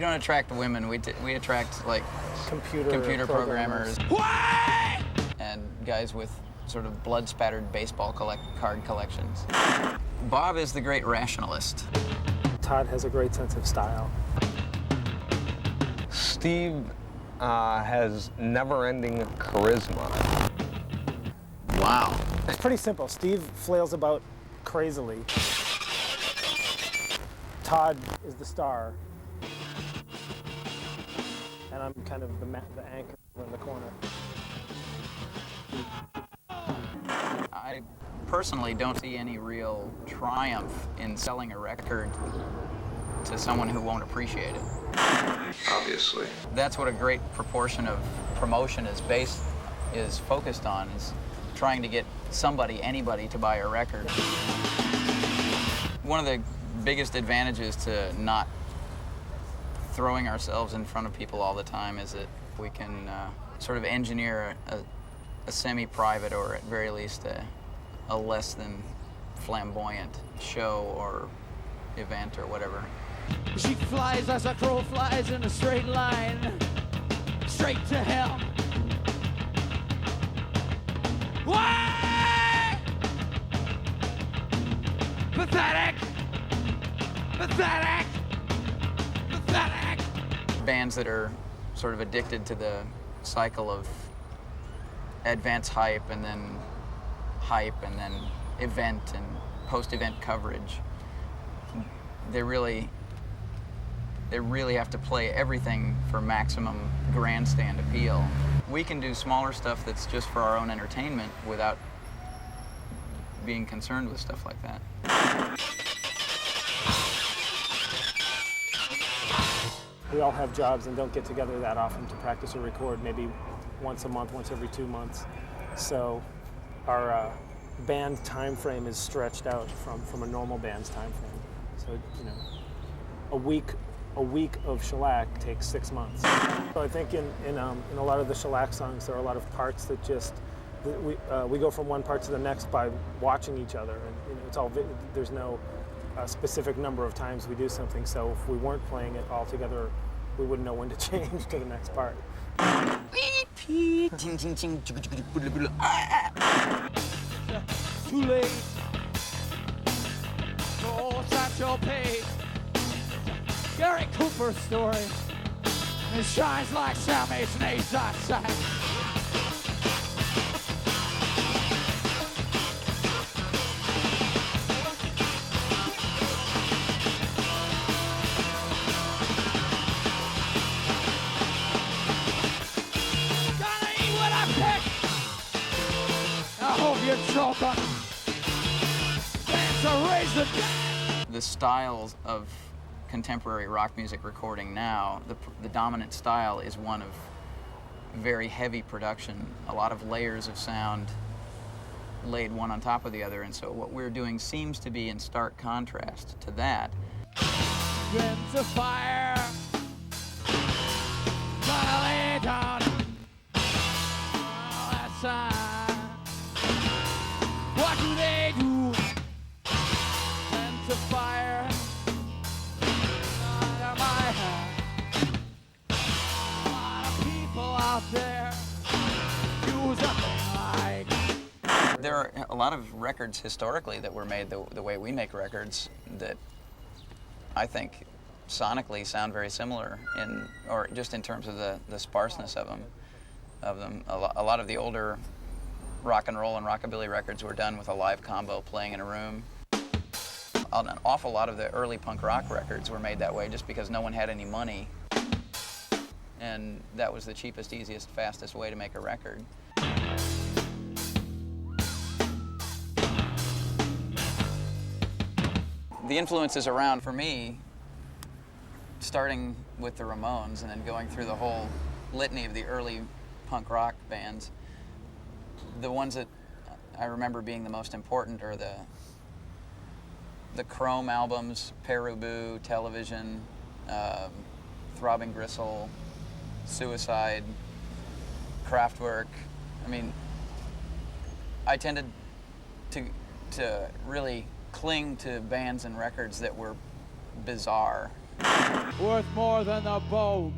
don't attract women. We attract like computer programmers and guys with sort of blood-spattered baseball card collections. Bob is the great rationalist. Todd has a great sense of style. Steve has never-ending charisma. Wow. It's pretty simple. Steve flails about crazily. Todd is the star. And I'm kind of the anchor in the corner. I personally don't see any real triumph in selling a record to someone who won't appreciate it. Obviously. That's what a great proportion of promotion is focused on, is trying to get anybody to buy a record. One of the biggest advantages to not throwing ourselves in front of people all the time is that we can sort of engineer a semi-private, or at very least a less than flamboyant show or event or whatever. She flies as a crow flies in a straight line, straight to hell. Why? Pathetic! Pathetic! Pathetic! Bands that are sort of addicted to the cycle of advance hype and then event and post-event coverage. They really have to play everything for maximum grandstand appeal. We can do smaller stuff that's just for our own entertainment without being concerned with stuff like that. We all have jobs and don't get together that often to practice or record, maybe once a month, once every 2 months. So our band time frame is stretched out from a normal band's time frame. So, you know, a week of Shellac takes 6 months. So I think in a lot of the Shellac songs, there are a lot of parts that just, we go from one part to the next by watching each other. And, you know, it's all, there's no specific number of times we do something. So if we weren't playing it all together, we wouldn't know when to change to the next part. Too late for Satchel Paige. Gary Cooper's story. It shines like Sam Mason A's outside. Gonna eat what I pick. I hope you're choking. Dance a razor. The styles of contemporary rock music recording now, the dominant style is one of very heavy production, a lot of layers of sound laid one on top of the other, and so what we're doing seems to be in stark contrast to that. Into fire. Gonna lay down. Oh, that's time. What do they do? Into fire. Under my hand. A lot of people out there use a thing like. There are a lot of records historically that were made the way we make records that I think sonically sound very similar, or just in terms of the sparseness of them. A lot of the older rock and roll and rockabilly records were done with a live combo playing in a room. An awful lot of the early punk rock records were made that way just because no one had any money, and that was the cheapest, easiest, fastest way to make a record. The influences around for me, starting with the Ramones and then going through the whole litany of the early punk rock bands, the ones that I remember being the most important are the Chrome albums, Perubu, Television, Throbbing Gristle, Suicide, Kraftwerk. I mean, I tended to really cling to bands and records that were bizarre worth more than the boat.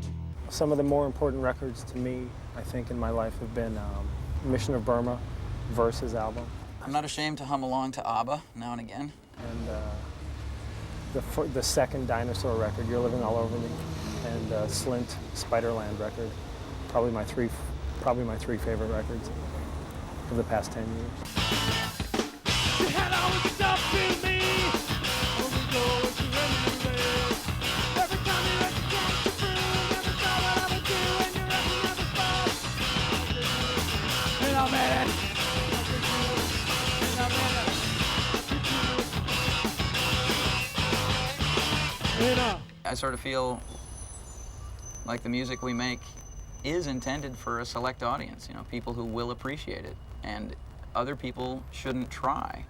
Some of the more important records to me, I think, in my life have been Mission of Burma, Versus album, I'm not ashamed to hum along to ABBA now and again. and the second Dinosaur record, You're Living All Over Me, and Slint, Spiderland record, probably my three favorite records of the past 10 years. You had all the stuff in me. Only go with you anyway. Every time you let your chance to prove, never saw what I would do, and you're acting never fall. And I'm at it. And I'm at it. I sort of feel like the music we make is intended for a select audience, you know, people who will appreciate it, and other people shouldn't try.